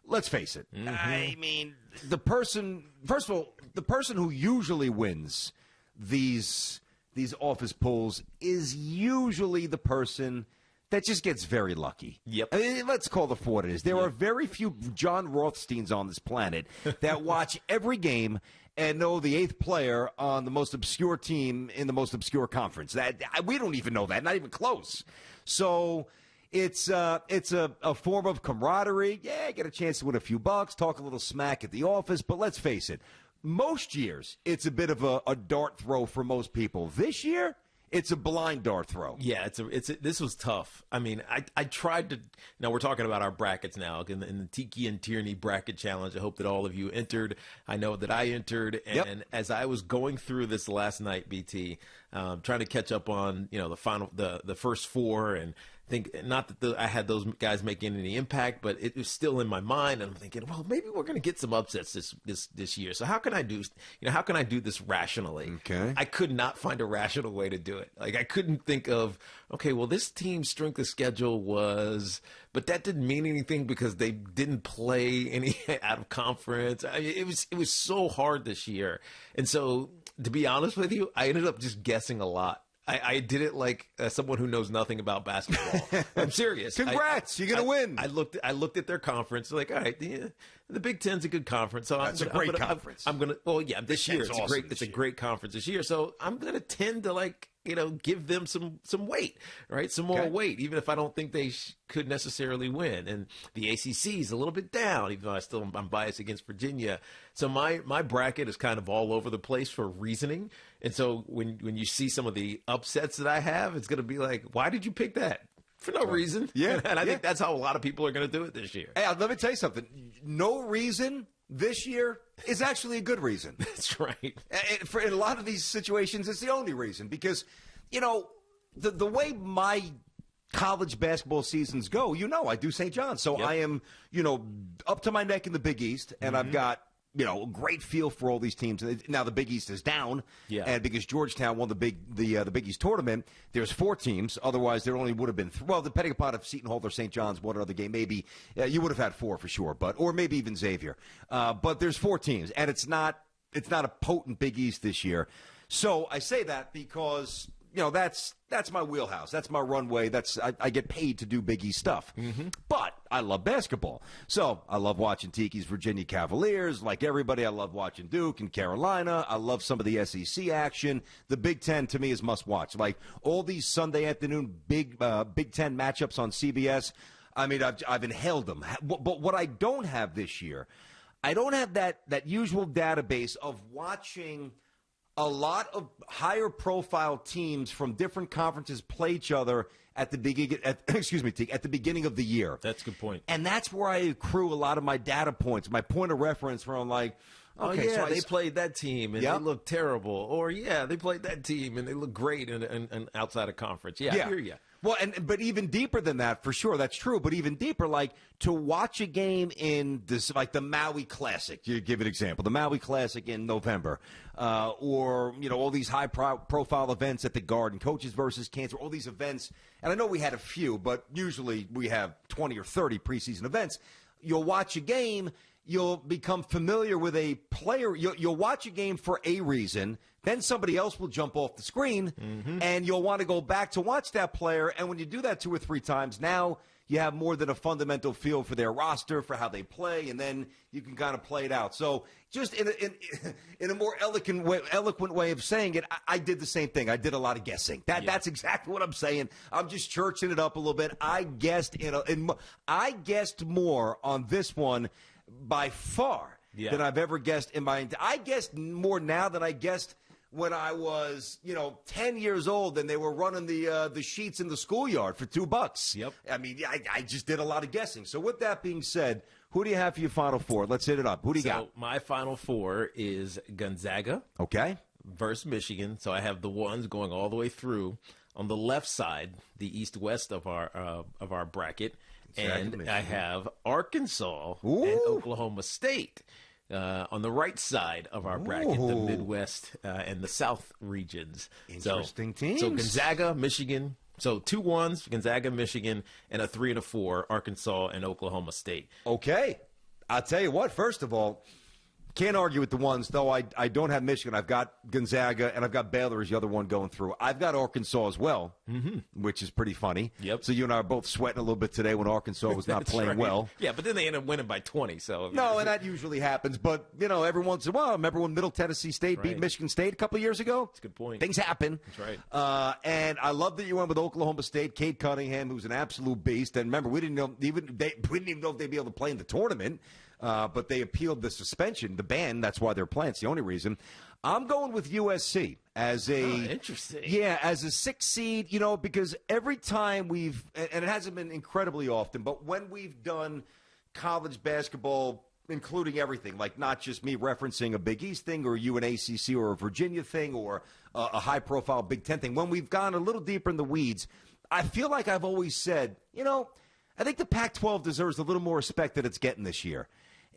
let's face it. I mean, first of all, the person who usually wins these office polls is usually the person that just gets very lucky. Yep. I mean, let's call it for what it is. There are very few John Rothsteins on this planet that watch every game and know the 8th player on the most obscure team in the most obscure conference. We don't even know that, not even close. So it's a form of camaraderie. Yeah, get a chance to win a few bucks, talk a little smack at the office. But let's face it, most years it's a bit of a dart throw for most people. This year, it's a blind dart throw. Yeah, this was tough. I mean, I tried to. Now we're talking about our brackets now in the Tiki and Tierney bracket challenge. I hope that all of you entered. I know that I entered, and as I was going through this last night, BT, trying to catch up on the first 4 and. Think not that I had those guys making any impact, but it was still in my mind. And I'm thinking, well, maybe we're going to get some upsets this year. So how can I do this rationally? Okay. I could not find a rational way to do it. Like I couldn't think of, okay, well, this team's strength of schedule was, but that didn't mean anything because they didn't play any out of conference. I mean, it was so hard this year. And so to be honest with you, I ended up just guessing a lot. I did it like someone who knows nothing about basketball. I'm serious. Congrats, you're gonna win. I looked at their conference. Like, all right, the Big Ten's a good conference. So that's a great conference. This year it's a great conference this year. So I'm gonna tend to give them some weight, right? Some more weight, even if I don't think they could necessarily win. And the ACC is a little bit down, even though I'm biased against Virginia. So my bracket is kind of all over the place for reasoning. And so when you see some of the upsets that I have, it's going to be like, why did you pick that? For no reason. Yeah. And I think that's how a lot of people are going to do it this year. Hey, let me tell you something. No reason this year is actually a good reason. That's right. In a lot of these situations, it's the only reason. Because, the way my college basketball seasons go, I do St. John's. So I am, up to my neck in the Big East, and I've got, a great feel for all these teams. Now the Big East is down, and because Georgetown won the Big East tournament, there's 4 teams. Otherwise, there only would have been depending upon if Seton Hall or St. John's won another game, maybe you would have had 4 for sure, or maybe even Xavier. But there's 4 teams, and it's not a potent Big East this year. So I say that because that's my wheelhouse. That's my runway. I get paid to do Big East stuff. But I love basketball. So I love watching Tiki's Virginia Cavaliers. Like everybody, I love watching Duke and Carolina. I love some of the SEC action. The Big Ten, to me, is must-watch. Like all these Sunday afternoon Big Ten matchups on CBS, I mean, I've inhaled them. But what I don't have this year, I don't have that usual database of watching – a lot of higher-profile teams from different conferences play each other at the beginning of the year. That's a good point. And that's where I accrue a lot of my data points, my point of reference, where I'm like, okay, so they played that team and they look terrible, or they played that team and they look great and outside of conference. I hear you. Well, but even deeper than that, for sure, that's true. But even deeper, like to watch a game in this, like the Maui Classic. You give an example, the Maui Classic in November, or all these high-profile events at the Garden, Coaches versus Cancer, all these events. And I know we had a few, but usually we have 20 or 30 preseason events. You'll watch a game. You'll become familiar with a player. You'll watch a game for a reason. Then somebody else will jump off the screen, and you'll want to go back to watch that player. And when you do that 2 or 3 times, now you have more than a fundamental feel for their roster, for how they play, and then you can kind of play it out. So just in a more eloquent way of saying it, I did the same thing. I did a lot of guessing. That's exactly what I'm saying. I'm just churching it up a little bit. I guessed I guessed more on this one by far than I've ever guessed in my – I guessed more now than I guessed when I was, 10 years old and they were running the sheets in the schoolyard for $2. Yep. I mean, I just did a lot of guessing. So with that being said, who do you have for your Final Four? Let's hit it up. Who do you got? My Final Four is Gonzaga. Okay. Versus Michigan. So I have the ones going all the way through. On the left side, the east-west of our bracket. And I have Arkansas and Oklahoma State on the right side of our bracket, the Midwest and the South regions. Interesting teams. So Gonzaga, Michigan. So 2 1s, Gonzaga, Michigan, and a 3 and a 4, Arkansas and Oklahoma State. Okay. I'll tell you what, first of all, can't argue with the ones, though I don't have Michigan. I've got Gonzaga, and I've got Baylor as the other one going through. I've got Arkansas as well, which is pretty funny. Yep. So you and I are both sweating a little bit today when Arkansas was not playing well. Yeah, but then they end up winning by 20. So No, and that usually happens. But, every once in a while, remember when Middle Tennessee State beat Michigan State a couple of years ago? That's a good point. Things happen. That's right. And I love that you went with Oklahoma State, Cade Cunningham, who's an absolute beast. And remember, we didn't even know if they'd be able to play in the tournament. But they appealed the suspension, the ban. That's why they're playing. It's the only reason. I'm going with USC as interesting. Yeah, as a 6 seed, because every time and it hasn't been incredibly often, but when we've done college basketball, including everything, like not just me referencing a Big East thing or you an ACC or a Virginia thing or a high-profile Big Ten thing, when we've gone a little deeper in the weeds, I feel like I've always said, I think the Pac-12 deserves a little more respect that it's getting this year.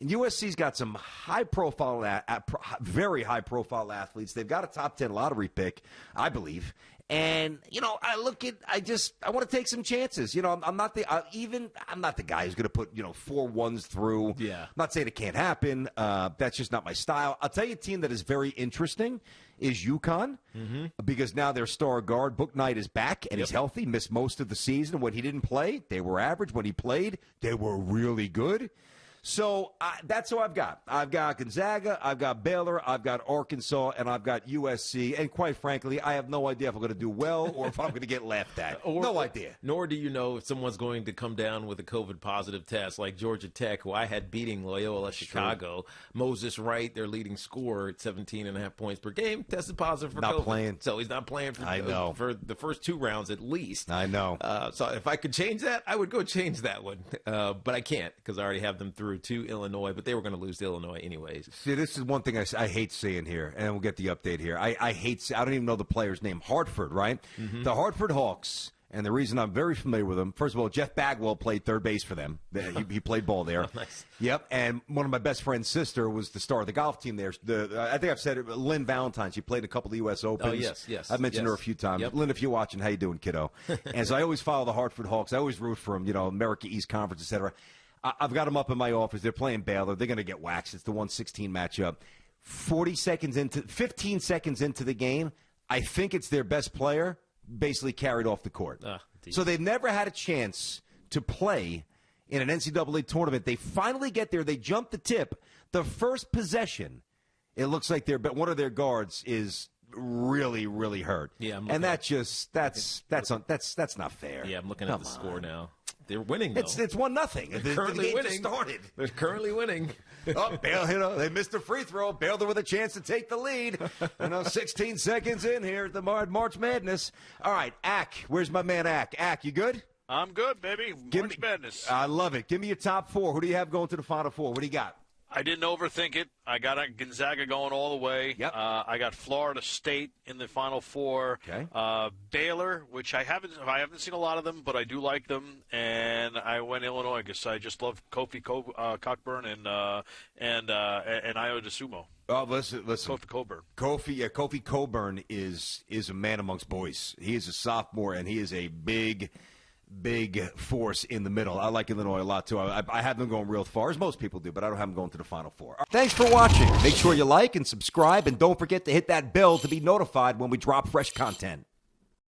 And USC's got some very high-profile athletes. They've got a top 10 lottery pick, I believe. And, I want to take some chances. I'm not the guy who's going to put, 4 1s through. Yeah. I'm not saying it can't happen. That's just not my style. I'll tell you a team that is very interesting is UConn, because now their star guard, Book Knight, is back, and he's healthy, missed most of the season. When he didn't play, they were average. When he played, they were really good. So that's who I've got. I've got Gonzaga, I've got Baylor, I've got Arkansas, and I've got USC. And quite frankly, I have no idea if I'm going to do well or if I'm going to get laughed at. No idea. Nor do you know if someone's going to come down with a COVID-positive test like Georgia Tech, who I had beating Loyola Chicago. Moses Wright, their leading scorer at 17.5 points per game, tested positive for COVID. Not playing. So he's not playing for the first 2 rounds at least. I know. So if I could change that, I would go change that one. But I can't because I already have them through to Illinois, but they were going to lose to Illinois anyways. See, this is one thing I hate seeing here, and we'll get the update here. I don't even know the player's name. Hartford, right? The Hartford Hawks, and the reason I'm very familiar with them, first of all, Jeff Bagwell played third base for them. He played ball there. Oh, nice. Yep, and one of my best friend's sister was the star of the golf team there. I think I've said it, Lynn Valentine. She played a couple of U.S. Opens. Oh, yes. I've mentioned her a few times. Yep. Lynn, if you're watching, how you doing, kiddo? And so I always follow the Hartford Hawks. I always root for them, America East Conference, et cetera. I've got them up in my office. They're playing Baylor. They're going to get waxed. It's the 116 matchup. 15 seconds into the game, I think it's their best player basically carried off the court. So they've never had a chance to play in an NCAA tournament. They finally get there. They jump the tip. The first possession, it looks like one of their guards is really, really hurt. Yeah, and that's not fair. Yeah, I'm looking at the score now. They're winning, though. It's 1-0. They're currently winning. Started. They're currently winning. They missed a free throw. Baylor with a chance to take the lead. 16 seconds in here at the March Madness. All right, Ack. Where's my man Ack? Ack, you good? I'm good, baby. March Madness. I love it. Give me your top 4. Who do you have going to the Final Four? What do you got? I didn't overthink it. I got Gonzaga going all the way. Yep. I got Florida State in the Final Four. Okay. Baylor, which I haven't seen a lot of them, but I do like them. And I went Illinois because I just love Kofi Cockburn and Ayo DeSumo. Oh, listen. Kofi Cockburn. Kofi Cockburn is a man amongst boys. He is a sophomore, and he is a big force in the middle. I like Illinois a lot, too. I have them going real far, as most people do, but I don't have them going to the Final Four. Thanks for watching. Make sure you like and subscribe, and don't forget to hit that bell to be notified when we drop fresh content.